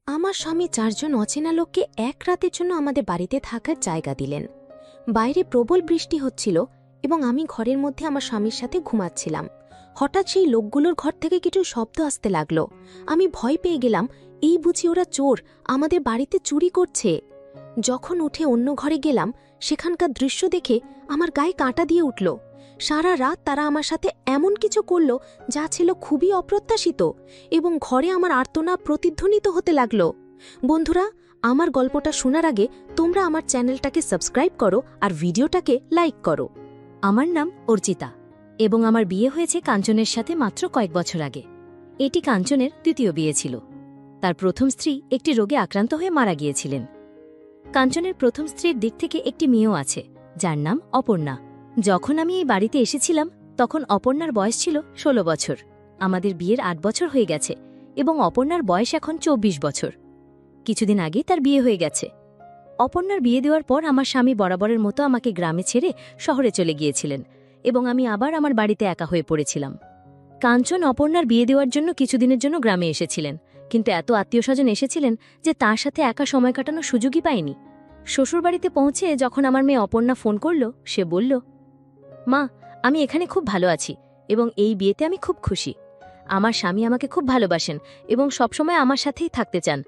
আমার স্বামী ৪ জন অচেনা লোককে এক রাতের জন্য আমাদের বাড়িতে থাকার জায়গা দিলেন। বাইরে প্রবল বৃষ্টি হচ্ছিল এবং আমি ঘরের মধ্যে আমার স্বামীর সাথে ঘুমাচ্ছিলাম। হঠাৎ সেই লোকগুলোর ঘর থেকে কিছু শব্দ আসতে লাগলো। আমি ভয় পেয়ে গেলাম, এই বুঝি ওরা চোর, আমাদের বাড়িতে চুরি করছে। যখন উঠে অন্য ঘরে গেলাম, সেখানকার দৃশ্য দেখে আমার গায়ে কাঁটা দিয়ে উঠল। সারা রাত তারা আমার সাথে এমন কিছু করল যা ছিল খুবই অপ্রত্যাশিত, এবং ঘরে আমার আর্তনাদ প্রতিধ্বনিত হতে লাগল। বন্ধুরা, আমার গল্পটা শোনার আগে তোমরা আমার চ্যানেলটাকে সাবস্ক্রাইব করো আর ভিডিওটাকে লাইক করো। আমার নাম অর্চিতা এবং আমার বিয়ে হয়েছে কাঞ্চনের সাথে মাত্র কয়েক বছর আগে। এটি কাঞ্চনের দ্বিতীয় বিয়ে ছিল। তার প্রথম স্ত্রী একটি রোগে আক্রান্ত হয়ে মারা গিয়েছিলেন। কাঞ্চনের প্রথম স্ত্রীর দিক থেকে একটি মেয়েও আছে, যার নাম অপর্ণা। যখন আমি এই বাড়িতে এসেছিলাম তখন অপর্ণার বয়স ছিল ১৬ বছর। আমাদের বিয়ের ৮ বছর হয়ে গেছে এবং অপর্ণার বয়স এখন ২৪ বছর। কিছুদিন আগে তার বিয়ে হয়ে গেছে। অপর্ণার বিয়ে দেওয়ার পর আমার স্বামী বরাবরের মতো আমাকে গ্রামে ছেড়ে শহরে চলে গিয়েছিলেন এবং আমি আবার আমার বাড়িতে একা হয়ে পড়েছিলাম। কাঞ্চন অপর্ণার বিয়ে দেওয়ার জন্য কিছুদিনের জন্য গ্রামে এসেছিলেন, কিন্তু এত আত্মীয়স্বজন এসেছিলেন যে তার সাথে একা সময় কাটানোর সুযোগই পাইনি। শ্বশুরবাড়িতে পৌঁছে যখন আমার মেয়ে অপর্ণা ফোন করল, সে বলল, মা, আমি এখানে খুব ভালো আছি এবং এই বিয়েতে আমি খুব খুশি। আমার স্বামী আমাকে খুব ভালোবাসেন এবং সবসময় আমার সাথেই থাকতে চান।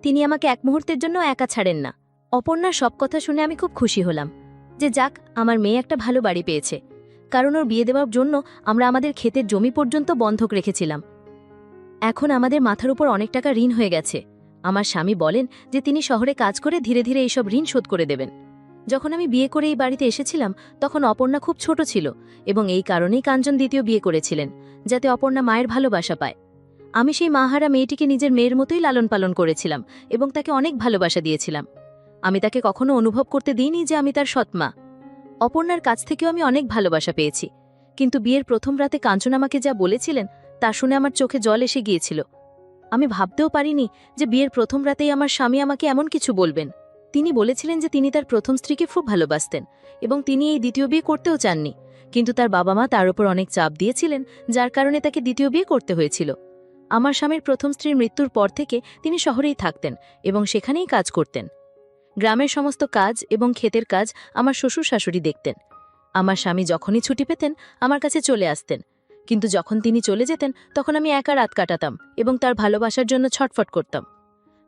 তিনি আমাকে এক মুহূর্তের জন্য একা ছাড়েন না। অপর্ণার সব কথা শুনে আমি খুব খুশি হলাম যে যাক, আমার মেয়ে একটা ভালো বাড়ি পেয়েছে, কারণ ওর বিয়ে দেওয়ার জন্য আমরা আমাদের ক্ষেতের জমি পর্যন্ত বন্ধক রেখেছিলাম। এখন আমাদের মাথার উপর অনেক টাকা ঋণ হয়ে গেছে। আমার স্বামী বলেন যে তিনি শহরে কাজ করে ধীরে ধীরে এইসব ঋণ শোধ করে দেবেন। যখন আমি বিয়ে করে এই বাড়িতে এসেছিলাম তখন অপর্ণা খুব ছোট ছিল এবং এই কারণেই কাঞ্চন দ্বিতীয় বিয়ে করেছিলেন, যাতে অপর্ণা মায়ের ভালোবাসা পায়। আমি সেই মাহারা মেয়েটিকে নিজের মেয়ের মতোই লালন পালন করেছিলাম এবং তাকে অনেক ভালোবাসা দিয়েছিলাম। আমি তাকে কখনো অনুভব করতে দিইনি যে আমি তার সৎমা। অপর্ণার কাছ থেকেও আমি অনেক ভালোবাসা পেয়েছি, কিন্তু বিয়ের প্রথম রাতে কাঞ্চন আমাকে যা বলেছিলেন তা শুনে আমার চোখে জল এসে গিয়েছিল। আমি ভাবতেও পারিনি যে বিয়ের প্রথম রাতেই আমার স্বামী আমাকে এমন কিছু বলবেন। তিনি বলেছিলেন যে তিনি তার প্রথম স্ত্রীকে খুব ভালোবাসতেন এবং তিনি এই দ্বিতীয় বিয়ে করতেও চাননি, কিন্তু তার বাবা মা তার উপর অনেক চাপ দিয়েছিলেন, যার কারণে তাকে দ্বিতীয় বিয়ে করতে হয়েছিল। আমার স্বামীর প্রথম স্ত্রীর মৃত্যুর পর থেকে তিনি শহরেই থাকতেন এবং সেখানেই কাজ করতেন। গ্রামের সমস্ত কাজ এবং ক্ষেতের কাজ আমার শ্বশুর শাশুড়ি দেখতেন। আমার স্বামী যখনই ছুটি পেতেন আমার কাছে চলে আসতেন, কিন্তু যখন তিনি চলে যেতেন তখন আমি একা রাত কাটাতাম এবং তার ভালোবাসার জন্য ছটফট করতাম।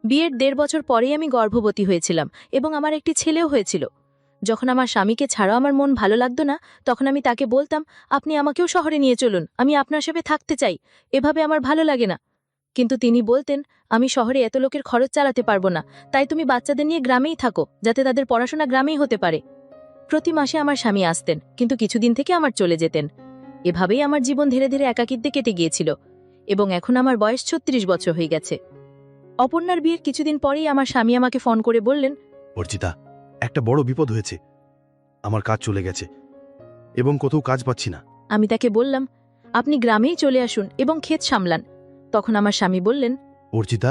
বিয়ের ১.৫ বছর পরেই আমি গর্ভবতী হয়েছিলাম এবং আমার একটি ছেলেও হয়েছিল। যখন আমার স্বামীকে ছাড়াও আমার মন ভালো লাগতো না, তখন আমি তাকে বলতাম, আপনি আমাকেও শহরে নিয়ে চলুন, আমি আপনার সাথে থাকতে চাই, এভাবে আমার ভালো লাগে না। কিন্তু তিনি বলতেন, আমি শহরে এত লোকের খরচ চালাতে পারবো না, তাই তুমি বাচ্চাদের নিয়ে গ্রামেই থাকো, যাতে তাদের পড়াশোনা গ্রামেই হতে পারে। প্রতি মাসে আমার স্বামী আসতেন, কিন্তু কিছুদিন থেকে আমার চলে যেতেন। এভাবেই আমার জীবন ধীরে ধীরে একাকিত্বে কেটে গিয়েছিল এবং এখন আমার বয়স ৩৬ বছর হয়ে গেছে। অপর্ণার বিয়ের কিছুদিন পরেই আমার স্বামী আমাকে ফোন করে বললেন, অর্চিতা, একটা বড় বিপদ হয়েছে। আমার কাজ চলে গেছে এবং কোথাও কাজ পাচ্ছি না। আমি তাকে বললাম, আপনি গ্রামেই চলে আসুন এবং ক্ষেত সামলান। তখন আমার স্বামী বললেন, অর্চিতা,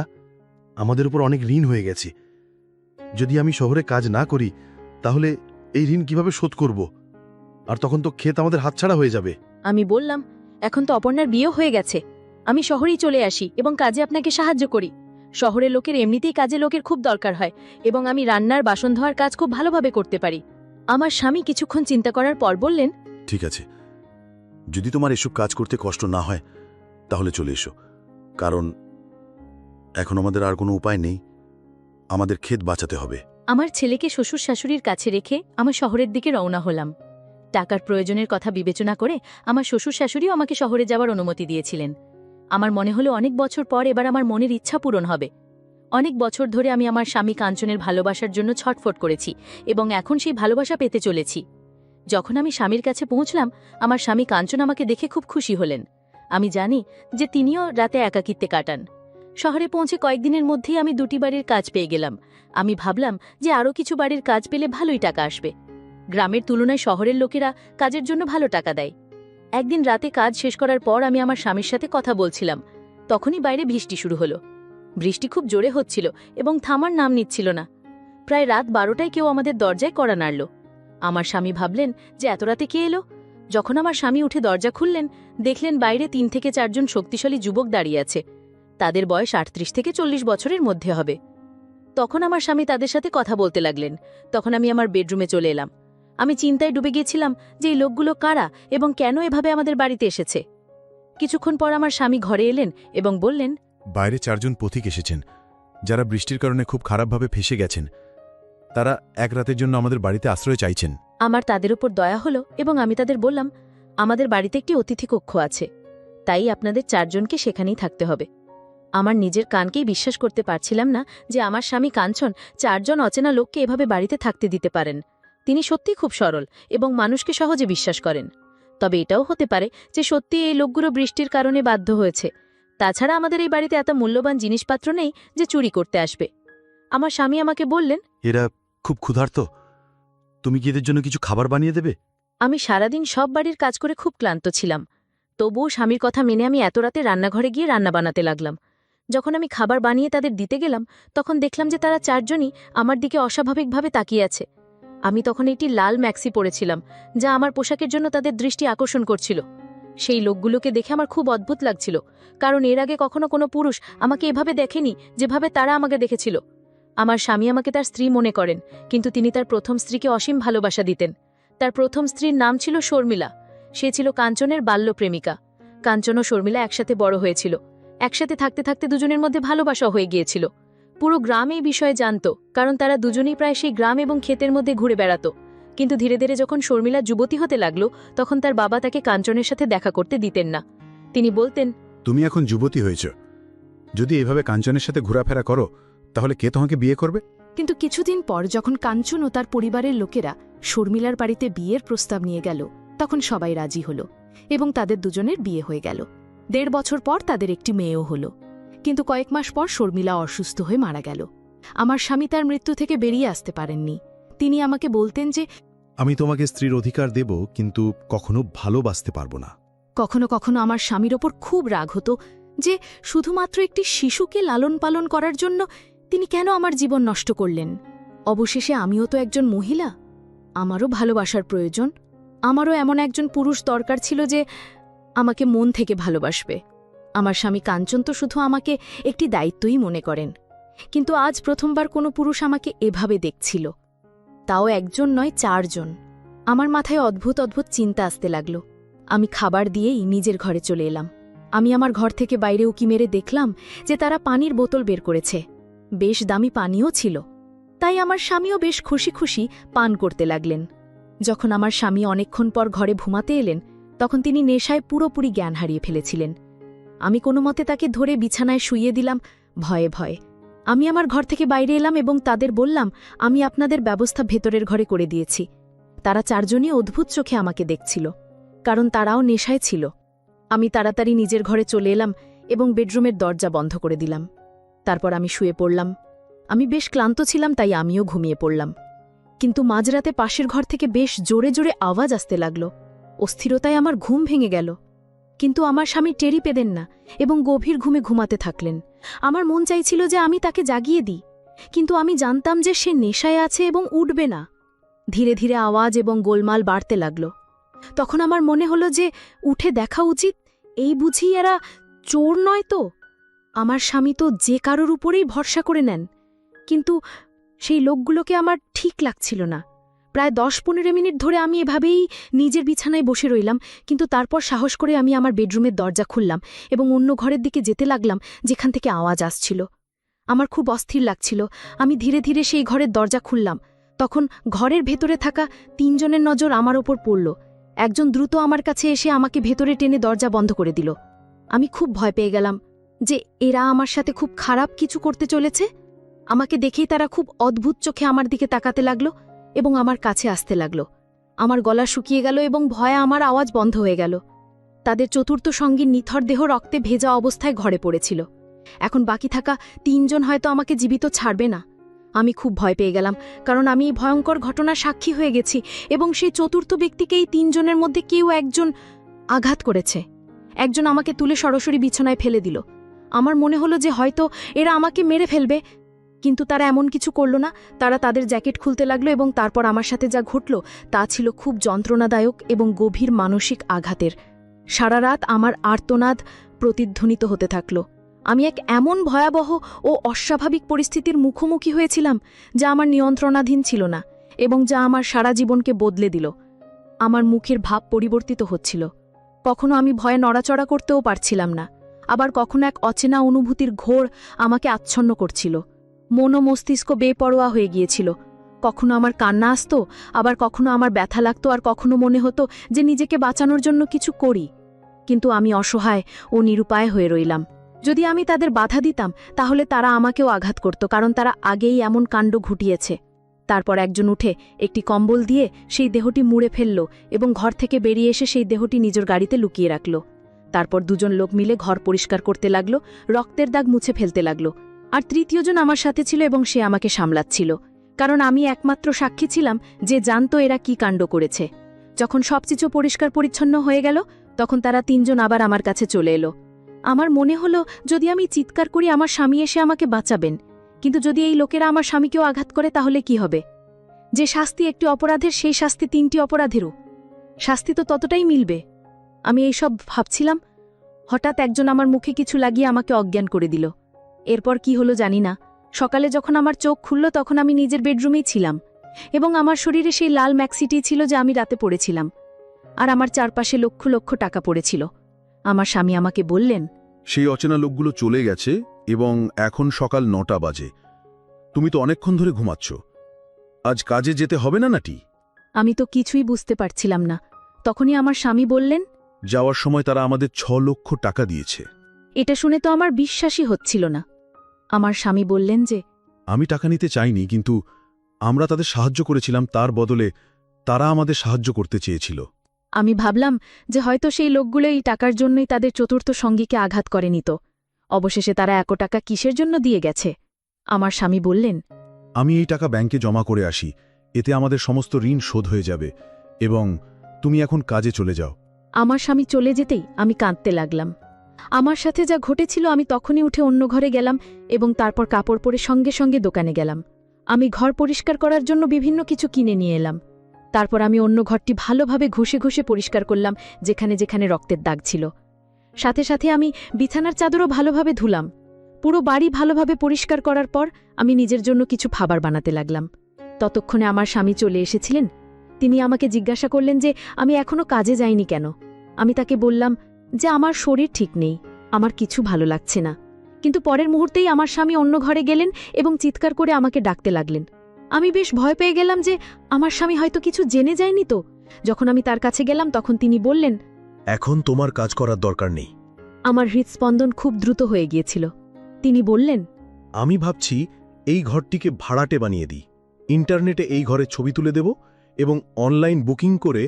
আমাদের উপর অনেক ঋণ হয়ে গেছে। যদি আমি শহরে কাজ না করি তাহলে এই ঋণ কিভাবে শোধ করব? আর তখন তো ক্ষেত আমাদের হাতছাড়া হয়ে যাবে। আমি বললাম, এখন তো অপর্ণার বিয়ে হয়ে গেছে, আমি শহরেই চলে আসি এবং কাজে আপনাকে সাহায্য করি। শহরের লোকের এমনিতেই কাজে লোকের খুব দরকার হয় এবং আমি রান্নার বাসন ধোয়ার কাজ খুব ভালোভাবে করতে পারি। আমার স্বামী কিছুক্ষণ চিন্তা করার পর বললেন, ঠিক আছে, যদি তোমার এসব কাজ করতে কষ্ট না হয় তাহলে চলে এসো, কারণ এখন আমাদের আর কোনো উপায় নেই, আমাদের ক্ষেত বাঁচাতে হবে। আমার ছেলেকে শ্বশুর শাশুড়ির কাছে রেখে আমার শহরের দিকে রওনা হলাম। টাকার প্রয়োজনের কথা বিবেচনা করে আমার শ্বশুর শাশুড়িও আমাকে শহরে যাওয়ার অনুমতি দিয়েছিলেন। আমার মনে হলো অনেক বছর পর এবার আমার মনের ইচ্ছা পূরণ হবে। অনেক বছর ধরে আমি আমার স্বামী কাঞ্চনের ভালোবাসার জন্য ছটফট করেছি এবং এখন সেই ভালোবাসা পেতে চলেছি। যখন আমি স্বামীর কাছে পৌঁছলাম, আমার স্বামী কাঞ্চন আমাকে দেখে খুব খুশি হলেন। আমি জানি যে তিনিও রাতে একাকিত্বে কাটান। শহরে পৌঁছে কয়েকদিনের মধ্যেই আমি 2টি বাড়ির কাজ পেয়ে গেলাম। আমি ভাবলাম যে আরও কিছু বাড়ির কাজ পেলে ভালোই টাকা আসবে। গ্রামের তুলনায় শহরের লোকেরা কাজের জন্য ভালো টাকা দেয়। একদিন রাতে কাজ শেষ করার পর আমি আমার স্বামীর সাথে কথা বলছিলাম, তখনই বাইরে বৃষ্টি শুরু হলো। বৃষ্টি খুব জোরে হচ্ছিল এবং থামার নাম নিচ্ছিল না। প্রায় রাত 12টায় কেউ আমাদের দরজায় কড়া নাড়ল। আমার স্বামী ভাবলেন যে এত রাতে কে এলো। যখন আমার স্বামী উঠে দরজা খুললেন, দেখলেন বাইরে 3 থেকে 4 জন শক্তিশালী যুবক দাঁড়িয়ে আছে। তাদের বয়স ৩৮ থেকে ৪০ বছরের মধ্যে হবে। তখন আমার স্বামী তাদের সাথে কথা বলতে লাগলেন। তখন আমি আমার বেডরুমে চলে এলাম। আমি চিন্তায় ডুবে গিয়েছিলাম যে এই লোকগুলো কারা এবং কেন এভাবে আমাদের বাড়িতে এসেছে। কিছুক্ষণ পর আমার স্বামী ঘরে এলেন এবং বললেন, বাইরে ৪ জন পথিক এসেছেন, যারা বৃষ্টির কারণে খুব খারাপভাবে ফেঁসে গেছেন। তারা এক রাতের জন্য আমাদের বাড়িতে আশ্রয় চাইছেন। আমার তাদের উপর দয়া হলো এবং আমি তাদের বললাম, আমাদের বাড়িতে একটি অতিথি কক্ষ আছে, তাই আপনাদের ৪ জনকে সেখানেই থাকতে হবে। আমার নিজের কানকেই বিশ্বাস করতে পারছিলাম না যে আমার স্বামী কাঞ্চন ৪ জন অচেনা লোককে এভাবে বাড়িতে থাকতে দিতে পারেন। তিনি সত্যিই খুব সরল এবং মানুষকে সহজে বিশ্বাস করেন। তবে এটাও হতে পারে যে সত্যি এই লোকগুলো বৃষ্টির কারণে বাধ্য হয়েছে। তাছাড়া আমাদের এই বাড়িতে এত মূল্যবান জিনিসপত্র নেই যে চুরি করতে আসবে। আমার স্বামী আমাকে বললেন, এরা খুব ক্ষুধার্ত, তুমি কি এদের জন্য কিছু খাবার বানিয়ে দেবে? আমি সারাদিন সব বাড়ির কাজ করে খুব ক্লান্ত ছিলাম। তবুও স্বামীর কথা মেনে আমি এত রাতে রান্নাঘরে গিয়ে রান্না বানাতে লাগলাম। যখন আমি খাবার বানিয়ে তাদের দিতে গেলাম, তখন দেখলাম যে তারা ৪ জনই আমার দিকে অস্বাভাবিকভাবে তাকিয়ে আছে। আমি তখন একটি লাল ম্যাক্সি পরেছিলাম, যা আমার পোশাকের জন্য তাদের দৃষ্টি আকর্ষণ করছিল। সেই লোকগুলোকে দেখে আমার খুব অদ্ভুত লাগছিল, কারণ এর আগে কখনো কোনো পুরুষ আমাকে এভাবে দেখেনি যেভাবে তারা আমাকে দেখেছিল। আমার স্বামী আমাকে তার স্ত্রী মনে করেন, কিন্তু তিনি তার প্রথম স্ত্রীকে অসীম ভালোবাসা দিতেন। তার প্রথম স্ত্রীর নাম ছিল শর্মিলা। সে ছিল কাঞ্চনের বাল্য প্রেমিকা। কাঞ্চন ও শর্মিলা একসাথে বড় হয়েছিল। একসাথে থাকতে থাকতে দুজনের মধ্যে ভালোবাসা হয়ে গিয়েছিল। পুরো গ্রাম এই বিষয়ে জানত, কারণ তারা দুজনেই প্রায় সেই গ্রাম এবং ক্ষেতের মধ্যে ঘুরে বেড়াত। কিন্তু ধীরে ধীরে যখন শর্মিলা যুবতী হতে লাগল, তখন তার বাবা তাকে কাঞ্চনের সাথে দেখা করতে দিতেন না। তিনি বলতেন, তুমি এখন যুবতী হয়েছ, যদি এভাবে কাঞ্চনের সাথে ঘোরাফেরা করো তাহলে কে তোমাকে বিয়ে করবে? কিন্তু কিছুদিন পর যখন কাঞ্চন ও তার পরিবারের লোকেরা শর্মিলার বাড়িতে বিয়ের প্রস্তাব নিয়ে গেল, তখন সবাই রাজি হল এবং তাদের দুজনের বিয়ে হয়ে গেল। ১.৫ বছর পর তাদের একটি মেয়েও হল। কিন্তু কয়েক মাস পর শর্মিলা অসুস্থ হয়ে মারা গেল। আমার স্বামী তার মৃত্যু থেকে বেরিয়ে আসতে পারেননি। তিনি আমাকে বলতেন যে, আমি তোমাকে স্ত্রীর অধিকার দেব, কিন্তু কখনো ভালোবাসতে পারবো না। কখনো কখনো আমার স্বামীর ওপর খুব রাগ হতো যে শুধুমাত্র একটি শিশুকে লালন পালন করার জন্য তিনি কেন আমার জীবন নষ্ট করলেন। অবশেষে আমিও তো একজন মহিলা, আমারও ভালোবাসার প্রয়োজন। আমারও এমন একজন পুরুষ দরকার ছিল যে আমাকে মন থেকে ভালোবাসবে। আমার স্বামী কাঞ্চন তো শুধু আমাকে একটি দায়িত্বই মনে করেন, কিন্তু আজ প্রথমবার কোনো পুরুষ আমাকে এভাবে দেখছিল, তাও একজন নয় ৪ জন। আমার মাথায় অদ্ভুত অদ্ভুত চিন্তা আসতে লাগল। আমি খাবার দিয়েই নিজের ঘরে চলে এলাম। আমি আমার ঘর থেকে বাইরে উকি মেরে দেখলাম যে তারা পানির বোতল বের করেছে। বেশ দামি পানিও ছিল, তাই আমার স্বামীও বেশ খুশি খুশি পান করতে লাগলেন। যখন আমার স্বামী অনেকক্ষণ পর ঘরে ঘুমাতে এলেন, তখন তিনি নেশায় পুরোপুরি জ্ঞান হারিয়ে ফেলেছিলেন। আমি কোনো মতে তাকে ধরে বিছানায় শুইয়ে দিলাম ভয়ে ভয়ে। আমি আমার ঘর থেকে বাইরে এলাম এবং তাদের বললাম, আমি আপনাদের ব্যবস্থা ভেতরের ঘরে করে দিয়েছি। তারা ৪ জনই অদ্ভুত চোখে আমাকে দেখছিল, কারণ তারাও নেশায় ছিল। আমি তাড়াতাড়ি নিজের ঘরে চলে এলাম এবং বেডরুমের দরজা বন্ধ করে দিলাম। তারপর আমি শুয়ে পড়লাম। আমি বেশ ক্লান্ত ছিলাম, তাই আমিও ঘুমিয়ে পড়লাম। কিন্তু মাঝরাতে পাশের ঘর থেকে বেশ জোরে জোরে আওয়াজ আসতে লাগল। অস্থিরতায় আমার ঘুম ভেঙে গেল। কিন্তু আমার স্বামী টেরি পেলেন না এবং গভীর ঘুমে ঘুমাতে থাকলেন। আমার মন চাইছিল যে আমি তাকে জাগিয়ে দিই, কিন্তু আমি জানতাম যে সে নেশায় আছে এবং উঠবে না। ধীরে ধীরে আওয়াজ এবং গোলমাল বাড়তে লাগল। তখন আমার মনে হলো যে উঠে দেখা উচিত। এই বুঝি এরা চোর নয় তো? আমার স্বামী তো যে কারোর উপরেই ভরসা করে নেন, কিন্তু সেই লোকগুলোকে আমার ঠিক লাগছিল না। প্রায় ১০-১৫ মিনিট ধরে আমি এভাবেই নিজের বিছানায় বসে রইলাম, কিন্তু তারপর সাহস করে আমি আমার বেডরুমের দরজা খুললাম এবং অন্য ঘরের দিকে যেতে লাগলাম যেখান থেকে আওয়াজ আসছিল। আমার খুব অস্থির লাগছিল। আমি ধীরে ধীরে সেই ঘরের দরজা খুললাম। তখন ঘরের ভেতরে থাকা ৩ জনের নজর আমার ওপর পড়ল। একজন দ্রুত আমার কাছে এসে আমাকে ভেতরে টেনে দরজা বন্ধ করে দিল। আমি খুব ভয় পেয়ে গেলাম যে এরা আমার সাথে খুব খারাপ কিছু করতে চলেছে। আমাকে দেখেই তারা খুব অদ্ভুত চোখে আমার দিকে তাকাতে লাগল এবং আমার কাছে আসতে লাগল। আমার গলা শুকিয়ে গেল এবং ভয়ে আমার আওয়াজ বন্ধ হয়ে গেল। তাদের চতুর্থ সঙ্গীর নিথর দেহ রক্তে ভেজা অবস্থায় ঘরে পড়েছিল। এখন বাকি থাকা ৩ জন হয়তো আমাকে জীবিত ছাড়বে না। আমি খুব ভয় পেয়ে গেলাম, কারণ আমি এই ভয়ঙ্কর ঘটনার সাক্ষী হয়ে গেছি এবং সেই চতুর্থ ব্যক্তিকে এই ৩ জনের মধ্যে কেউ একজন আঘাত করেছে। একজন আমাকে তুলে সরাসরি বিছানায় ফেলে দিল। আমার মনে হলো যে হয়তো এরা আমাকে মেরে ফেলবে, কিন্তু তারা এমন কিছু করল না। তারা তাদের জ্যাকেট খুলতে লাগলো এবং তারপর আমার সাথে যা ঘটল তা ছিল খুব যন্ত্রণাদায়ক এবং গভীর মানসিক আঘাতের। সারা রাত আমার আর্তনাদ প্রতিধ্বনিত হতে থাকল। আমি এক এমন ভয়াবহ ও অস্বাভাবিক পরিস্থিতির মুখোমুখি হয়েছিলাম যা আমার নিয়ন্ত্রণাধীন ছিল না এবং যা আমার সারা জীবনকে বদলে দিল। আমার মুখের ভাব পরিবর্তিত হচ্ছিল। কখনো আমি ভয়ে নড়াচড়া করতেও পারছিলাম না, আবার কখনো এক অচেনা অনুভূতির ঘোর আমাকে আচ্ছন্ন করছিল। মন ও মস্তিষ্ক বেপরোয়া হয়ে গিয়েছিল। কখনো আমার কান্না আসতো, আবার কখনো আমার ব্যথা লাগতো, আর কখনো মনে হতো যে নিজেকে বাঁচানোর জন্য কিছু করি। কিন্তু আমি অসহায় ও নিরুপায় হয়ে রইলাম। যদি আমি তাদের বাধা দিতাম তাহলে তারা আমাকেও আঘাত করত, কারণ তারা আগেই এমন কাণ্ড ঘটিয়েছে। তারপর একজন উঠে একটি কম্বল দিয়ে সেই দেহটি মুড়ে ফেলল এবং ঘর থেকে বেরিয়ে এসে সেই দেহটি নিজের গাড়িতে লুকিয়ে রাখল। তারপর দুজন লোক মিলে ঘর পরিষ্কার করতে লাগল, রক্তের দাগ মুছে ফেলতে লাগল। আর তৃতীয়জন আমার সাথে ছিল এবং সে আমাকে সামলাচ্ছিল, কারণ আমি একমাত্র সাক্ষী ছিলাম যে জানত এরা কি কাণ্ড করেছে। যখন সবকিছু পরিষ্কার পরিচ্ছন্ন হয়ে গেল তখন তারা তিনজন আবার আমার কাছে চলে এলো। আমার মনে হলো যদি আমি চিৎকার করি আমার স্বামী এসে আমাকে বাঁচাবেন, কিন্তু যদি এই লোকেরা আমার স্বামীকেও আঘাত করে তাহলে কি হবে? যে শাস্তি একটি অপরাধের সেই শাস্তি তিনটি অপরাধেরও শাস্তি তো ততটাই মিলবে। আমি এইসব ভাবছিলাম, হঠাৎ একজন আমার মুখে কিছু লাগিয়ে আমাকে অজ্ঞান করে দিল। এরপর কি হলো জানি না। সকালে যখন আমার চোখ খুলল তখন আমি নিজের বেডরুমেই ছিলাম এবং আমার শরীরে সেই লাল ম্যাক্সিটি ছিল যা আমি রাতে পড়েছিলাম, আর আমার চারপাশে লক্ষ লক্ষ টাকা পড়েছিল। আমার স্বামী আমাকে বললেন, সেই অচেনা লোকগুলো চলে গেছে এবং এখন সকাল 9টা বাজে। তুমি তো অনেকক্ষণ ধরে ঘুমাচ্ছ। আজ কাজে যেতে হবে না নাটি? আমি তো কিছুই বুঝতে পারছিলাম না। তখনই আমার স্বামী বললেন, যাওয়ার সময় তারা আমাদের 6 লক্ষ টাকা দিয়েছে। এটা শুনে তো আমার বিশ্বাসই হচ্ছিল না। আমার স্বামী বললেন যে, আমি টাকা নিতে চাইনি, কিন্তু আমরা তাদের সাহায্য করেছিলাম, তার বদলে তারা আমাদের সাহায্য করতে চেয়েছিল। আমি ভাবলাম যে হয়তো সেই লোকগুলো এই টাকার জন্যই তাদের চতুর্থ সঙ্গীকে আঘাত করে নিত। অবশেষে তারা 1 টাকা কিসের জন্য দিয়ে গেছে? আমার স্বামী বললেন, আমি এই টাকা ব্যাংকে জমা করে আসি, এতে আমাদের সমস্ত ঋণ শোধ হয়ে যাবে এবং তুমি এখন কাজে চলে যাও। আমার স্বামী চলে যেতেই আমি কাঁদতে লাগলাম। আমার সাথে যা ঘটেছিল আমি তখনই উঠে অন্য ঘরে গেলাম এবং তারপর কাপড় পরে সঙ্গে সঙ্গে দোকানে গেলাম। আমি ঘর পরিষ্কার করার জন্য বিভিন্ন কিছু কিনে নিয়ে এলাম। তারপর আমি অন্য ঘরটি ভালোভাবে ঘষে ঘষে পরিষ্কার করলাম, যেখানে যেখানে রক্তের দাগ ছিল। সাথে সাথে আমি বিছানার চাদরও ভালোভাবে ধুলাম। পুরো বাড়ি ভালোভাবে পরিষ্কার করার পর আমি নিজের জন্য কিছু খাবার বানাতে লাগলাম। ততক্ষণে আমার স্বামী চলে এসেছিলেন। তিনি আমাকে জিজ্ঞাসা করলেন যে আমি এখনো কাজে যাইনি কেন। আমি তাকে বললাম যে আমার শরীর ঠিক নেই, আমার কিছু ভালো লাগছে না। কিন্তু পরের মুহূর্তেই আমার স্বামী অন্য ঘরে গেলেন এবং চিৎকার করে আমাকে ডাকতে লাগলেন। আমি বেশ ভয় পেয়ে গেলাম যে আমার স্বামী হয়তো কিছু জেনে যায়নি তো। যখন আমি তার কাছে গেলাম তখন তিনি বললেন, এখন তোমার কাজ করার দরকার নেই। আমার হৃদস্পন্দন খুব দ্রুত হয়ে গিয়েছিল। তিনি বললেন, আমি ভাবছি এই ঘরটিকে ভাড়াটে বানিয়ে দিই। ইন্টারনেটে এই ঘরে ছবি তুলে দেব এবং অনলাইন বুকিং করে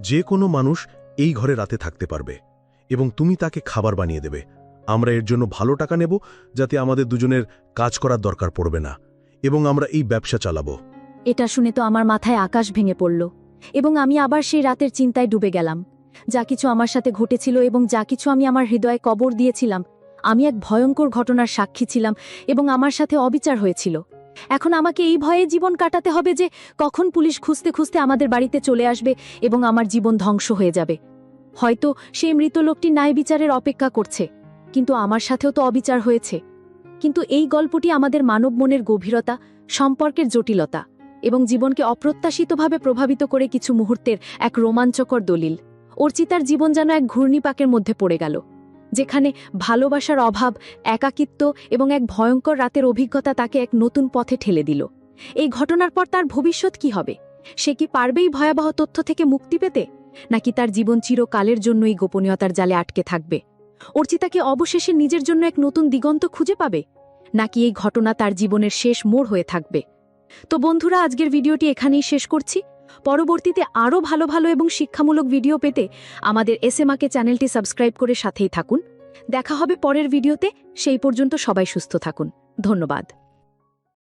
যে কোনো মানুষ এই ঘরে রাতে থাকতে পারবে এবং তুমি তাকে খাবার বানিয়ে দেবে। আমরা এর জন্য ভালো টাকা নেব, যাতে আমাদের দুজনের কাজ করার দরকার পড়বে না, এবং আমরা এই ব্যবসা চালাবো। এটা শুনে তো আমার মাথায় আকাশ ভেঙে পড়ল এবং আমি আবার সেই রাতের চিন্তায় ডুবে গেলাম। যা কিছু আমার সাথে ঘটেছিল এবং যা কিছু আমি আমার হৃদয়ে কবর দিয়েছিলাম, আমি এক ভয়ঙ্কর ঘটনার সাক্ষী ছিলাম এবং আমার সাথে অবিচার হয়েছিল। এখন আমাকে এই ভয়ে জীবন কাটাতে হবে যে কখন পুলিশ খুঁজতে খুঁজতে আমাদের বাড়িতে চলে আসবে এবং আমার জীবন ধ্বংস হয়ে যাবে। হয়তো সেই মৃত লোকটি ন্যায় বিচারের অপেক্ষা করছে, কিন্তু আমার সাথেও তো অবিচার হয়েছে। কিন্তু এই গল্পটি আমাদের মানব মনের গভীরতা, সম্পর্কের জটিলতা এবং জীবনকে অপ্রত্যাশিতভাবে প্রভাবিত করে কিছু মুহূর্তের এক রোমাঞ্চকর দলিল। অর্চিতার জীবন যেন এক ঘূর্ণিপাকের মধ্যে পড়ে গেল, যেখানে ভালোবাসার অভাব, একাকিত্ব এবং এক ভয়ঙ্কর রাতের অভিজ্ঞতা তাকে এক নতুন পথে ঠেলে দিল। এই ঘটনার পর তার ভবিষ্যৎ কি হবে? সে কি পারবেই ভয়াবহ তথ্য থেকে মুক্তি পেতে, নাকি তার জীবন চিরকালের জন্য এই গোপনীয়তার জালে আটকে থাকবে? অর্চিতাকে অবশেষে নিজের জন্য এক নতুন দিগন্ত খুঁজে পাবে, নাকি এই ঘটনা তার জীবনের শেষ মোড় হয়ে থাকবে? তো বন্ধুরা, আজকের ভিডিওটি এখানেই শেষ করছি। পরবর্তীতে আরও ভালো ভালো এবং শিক্ষামূলক ভিডিও পেতে আমাদের এসএমআকে চ্যানেলটি সাবস্ক্রাইব করে সাথেই থাকুন। দেখা হবে পরের ভিডিওতে। সেই পর্যন্ত সবাই সুস্থ থাকুন। ধন্যবাদ।